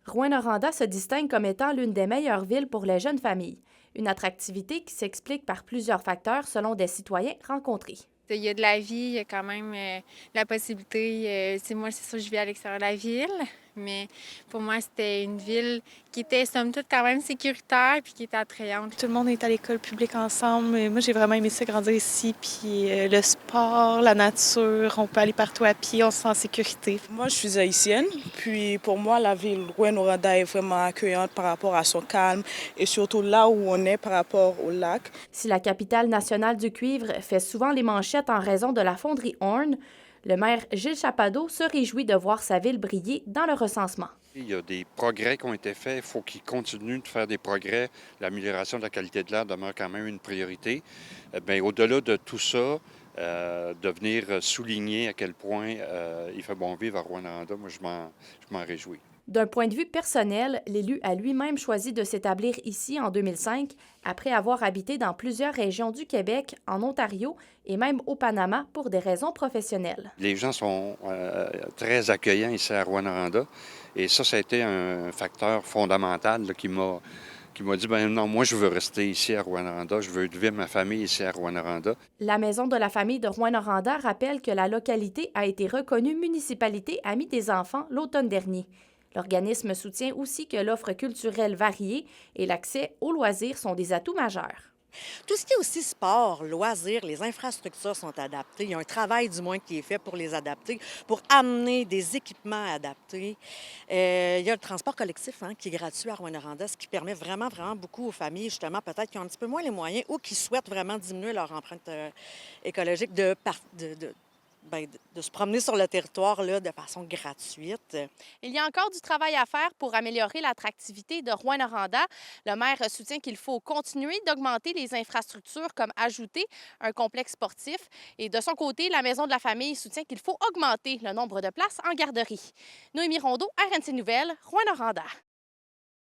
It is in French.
Rouyn-Noranda se distingue comme étant l'une des meilleures villes pour les jeunes familles, une attractivité qui s'explique par plusieurs facteurs selon des citoyens rencontrés. Il y a de la vie, il y a quand même la possibilité. Moi, c'est sûr, je vis à l'extérieur de la ville, mais pour moi, c'était une ville qui était, somme toute, quand même sécuritaire puis qui était attrayante. Tout le monde est à l'école publique ensemble. Moi, j'ai vraiment aimé ça grandir ici. Puis le sport, la nature, on peut aller partout à pied, on se sent en sécurité. Moi, je suis haïtienne, puis pour moi, la ville Rouyn-Noranda est vraiment accueillante par rapport à son calme et surtout là où on est par rapport au lac. Si la capitale nationale du cuivre fait souvent les manchettes en raison de la fonderie Horn, le maire Gilles Chapado se réjouit de voir sa ville briller dans le recensement. Il y a des progrès qui ont été faits. Il faut qu'ils continuent de faire des progrès. L'amélioration de la qualité de l'air demeure quand même une priorité. Bien, au-delà de tout ça, de venir souligner à quel point il fait bon vivre à Rouyn-Noranda, moi, je m'en réjouis. D'un point de vue personnel, l'élu a lui-même choisi de s'établir ici en 2005, après avoir habité dans plusieurs régions du Québec, en Ontario et même au Panama pour des raisons professionnelles. Les gens sont très accueillants ici à Rouyn-Noranda. Et ça a été un facteur fondamental là, qui m'a dit, ben non, moi, je veux rester ici à Rouyn-Noranda. Je veux vivre ma famille ici à Rouyn-Noranda. La maison de la famille de Rouyn-Noranda rappelle que la localité a été reconnue municipalité amie des enfants l'automne dernier. L'organisme soutient aussi que l'offre culturelle variée et l'accès aux loisirs sont des atouts majeurs. Tout ce qui est aussi sport, loisirs, les infrastructures sont adaptées. Il y a un travail du moins qui est fait pour les adapter, pour amener des équipements adaptés. Il y a le transport collectif qui est gratuit à Rouyn-Noranda, ce qui permet vraiment, vraiment beaucoup aux familles, justement, peut-être qui ont un petit peu moins les moyens ou qui souhaitent vraiment diminuer leur empreinte écologique de se promener sur le territoire là, de façon gratuite. Il y a encore du travail à faire pour améliorer l'attractivité de Rouyn-Noranda. Le maire soutient qu'il faut continuer d'augmenter les infrastructures comme ajouter un complexe sportif. Et de son côté, la Maison de la famille soutient qu'il faut augmenter le nombre de places en garderie. Noémie Rondeau, RNC Nouvelles, Rouyn-Noranda.